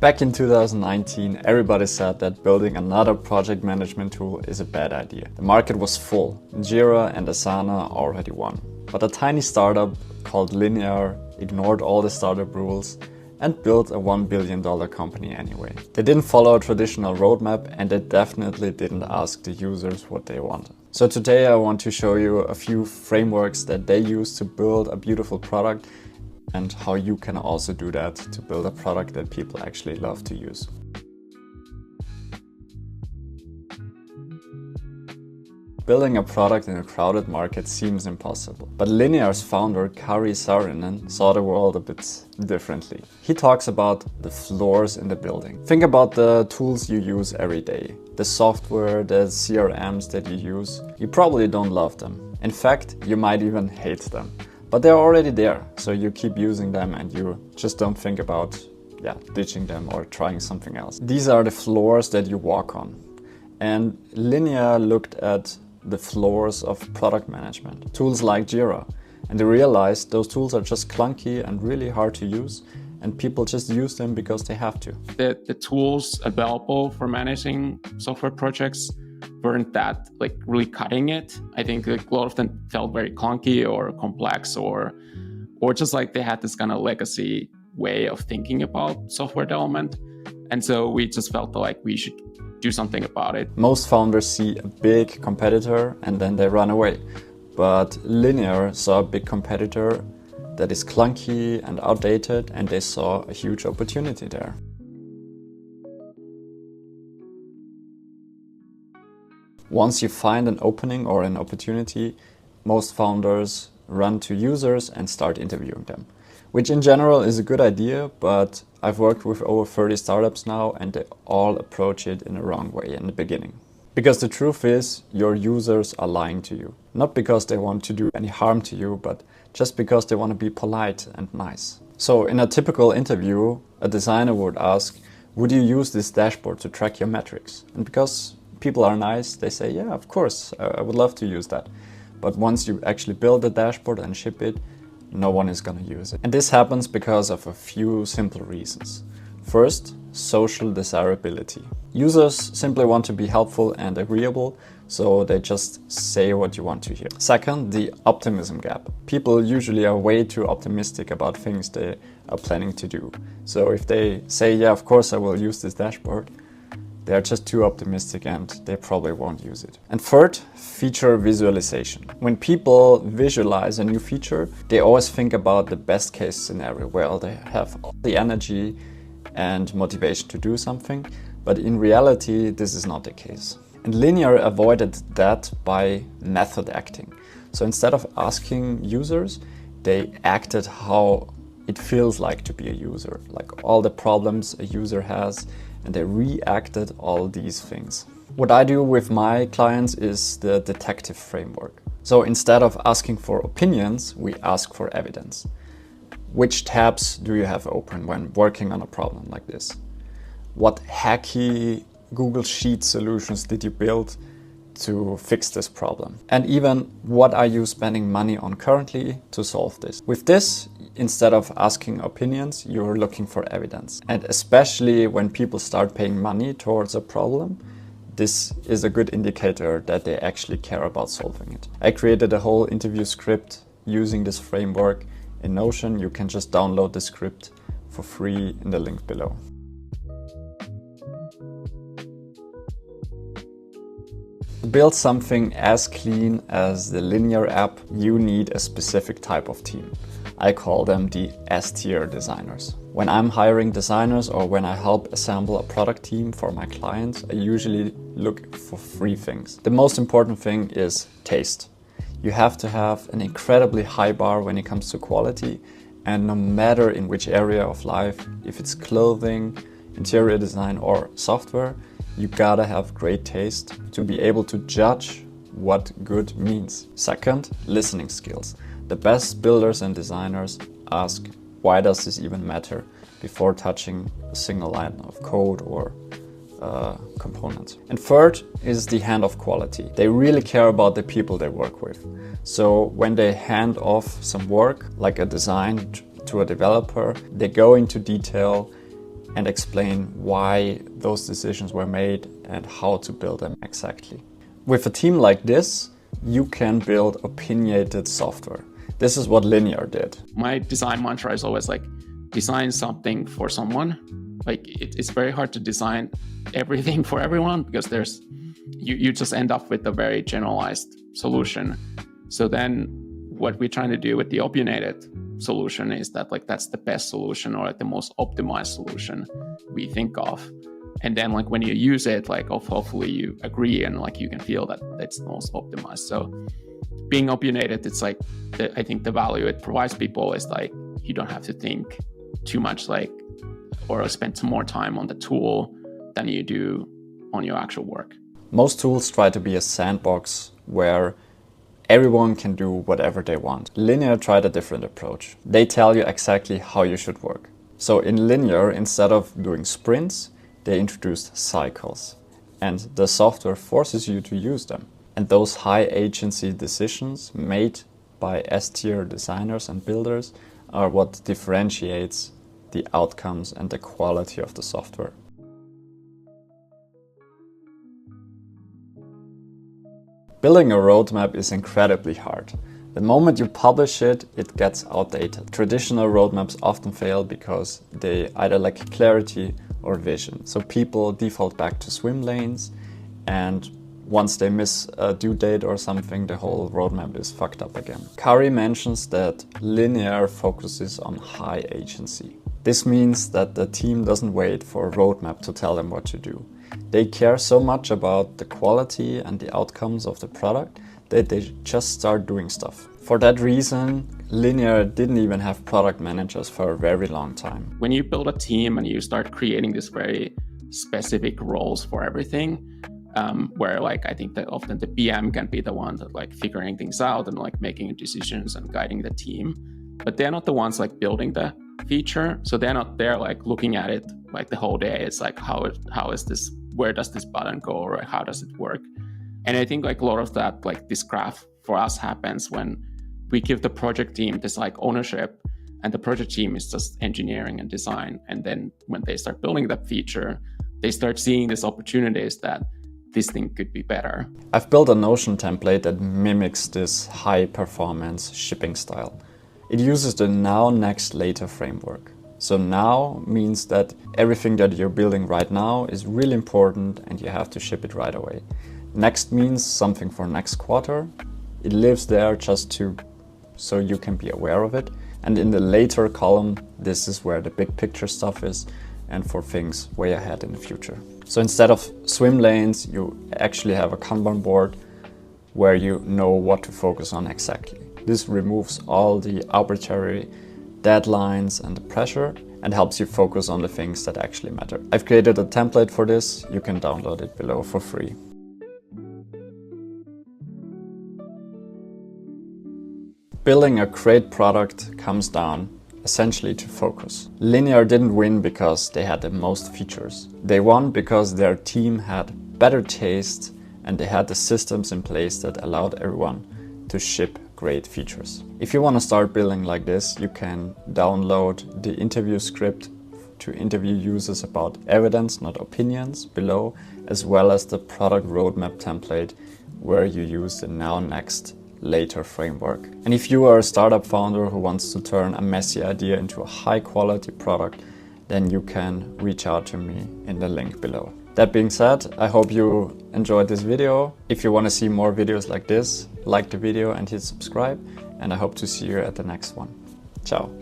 Back in 2019, everybody said that building another project management tool is a bad idea. The market was full. Jira and Asana already won. But a tiny startup called Linear ignored all the startup rules and built a $1 billion company anyway. They didn't follow a traditional roadmap, and they definitely didn't ask the users what they wanted. So today I want to show you a few frameworks that they use to build a beautiful product, and how you can also do that to build a product that people actually love to use. Building a product in a crowded market seems impossible, but Linear's founder Karri Saarinen saw the world a bit differently. He talks about the floors in the building. Think about the tools you use every day, the software, the CRMs that you use. You probably don't love them. In fact, you might even hate them. But they're already there, so you keep using them and you just don't think about ditching them or trying something else. These are the floors that you walk on. And Linear looked at the floors of product management, tools like Jira, and they realized those tools are just clunky and really hard to use, and people just use them because they have to. The tools available for managing software projects weren't that really cutting it. I think a lot of them felt very clunky or complex, or just they had this kind of legacy way of thinking about software development. And so we just felt like we should do something about it. Most founders see a big competitor and then they run away. But Linear saw a big competitor that is clunky and outdated, and they saw a huge opportunity there. Once you find an opening or an opportunity, most founders run to users and start interviewing them, which in general is a good idea, but I've worked with over 30 startups now and they all approach it in the wrong way in the beginning. Because the truth is, your users are lying to you. Not because they want to do any harm to you, but just because they want to be polite and nice. So in a typical interview, a designer would ask, would you use this dashboard to track your metrics? And because people are nice, they say, yeah, of course, I would love to use that. But once you actually build the dashboard and ship it, no one is going to use it. And this happens because of a few simple reasons. First, social desirability. Users simply want to be helpful and agreeable, so they just say what you want to hear. Second, the optimism gap. People usually are way too optimistic about things they are planning to do. So if they say, yeah, of course I will use this dashboard, they're just too optimistic and they probably won't use it. And third, feature visualization. When people visualize a new feature, they always think about the best case scenario where they have all the energy and motivation to do something. But in reality, this is not the case. And Linear avoided that by method acting. So instead of asking users, they acted how it feels like to be a user, like all the problems a user has, and they reacted all these things. What I do with my clients is the detective framework. So instead of asking for opinions, we ask for evidence. Which tabs do you have open when working on a problem like this? What hacky Google Sheet solutions did you build to fix this problem? And even what are you spending money on currently to solve this? With this, instead of asking opinions, you're looking for evidence. And especially when people start paying money towards a problem, this is a good indicator that they actually care about solving it. I created a whole interview script using this framework in Notion. You can just download the script for free in the link below. To build something as clean as the Linear app, you need a specific type of team. I call them the S-tier designers. When I'm hiring designers or when I help assemble a product team for my clients, I usually look for three things. The most important thing is taste. You have to have an incredibly high bar when it comes to quality, and no matter in which area of life, if it's clothing, interior design or software, you gotta have great taste to be able to judge what good means. Second, listening skills. The best builders and designers ask, why does this even matter, before touching a single line of code or components. And third is the handoff quality. They really care about the people they work with. So when they hand off some work, like a design to a developer, they go into detail and explain why those decisions were made and how to build them exactly. With a team like this, you can build opinionated software. This is what Linear did. My design mantra is always like, design something for someone. Like it's very hard to design everything for everyone because you just end up with a very generalized solution. So then what we're trying to do with the opinionated solution is that like that's the best solution or like the most optimized solution we think of. And then like when you use it, like hopefully you agree and like you can feel that it's the most optimized. So being opinionated, it's like I think the value it provides people is like you don't have to think too much like or spend some more time on the tool than you do on your actual work. Most tools try to be a sandbox where everyone can do whatever they want. Linear tried a different approach. They tell you exactly how you should work. So in Linear, instead of doing sprints, they introduced cycles. And the software forces you to use them. And those high agency decisions made by S-tier designers and builders are what differentiates the outcomes and the quality of the software. Building a roadmap is incredibly hard. The moment you publish it, it gets outdated. Traditional roadmaps often fail because they either lack clarity or vision. So people default back to swim lanes, and once they miss a due date or something, the whole roadmap is fucked up again. Karri mentions that Linear focuses on high agency. This means that the team doesn't wait for a roadmap to tell them what to do. They care so much about the quality and the outcomes of the product that they just start doing stuff. For that reason, Linear didn't even have product managers for a very long time. When you build a team and you start creating these very specific roles for everything, where like I think that often the PM can be the one that like figuring things out and like making decisions and guiding the team, but they're not the ones like building the feature. So they're not there like looking at it like the whole day. It's like how is this, where does this button go, or how does it work? And I think like a lot of that, like this graph for us happens when we give the project team this like ownership, and the project team is just engineering and design. And then when they start building that feature, they start seeing these opportunities that this thing could be better. I've built a Notion template that mimics this high performance shipping style. It uses the now, next, later framework. So now means that everything that you're building right now is really important and you have to ship it right away. Next means something for next quarter. It lives there just so you can be aware of it. And in the later column, this is where the big picture stuff is, and for things way ahead in the future. So instead of swim lanes, you actually have a Kanban board where you know what to focus on exactly. This removes all the arbitrary deadlines and the pressure and helps you focus on the things that actually matter. I've created a template for this. You can download it below for free. Building a great product comes down essentially to focus. Linear didn't win because they had the most features. They won because their team had better taste and they had the systems in place that allowed everyone to ship great features. If you want to start building like this, you can download the interview script to interview users about evidence, not opinions, below, as well as the product roadmap template where you use the now, next, later framework. And if you are a startup founder who wants to turn a messy idea into a high quality product, then you can reach out to me in the link below. That being said, I hope you enjoyed this video. If you want to see more videos like this, like the video and hit subscribe, and I hope to see you at the next one. Ciao.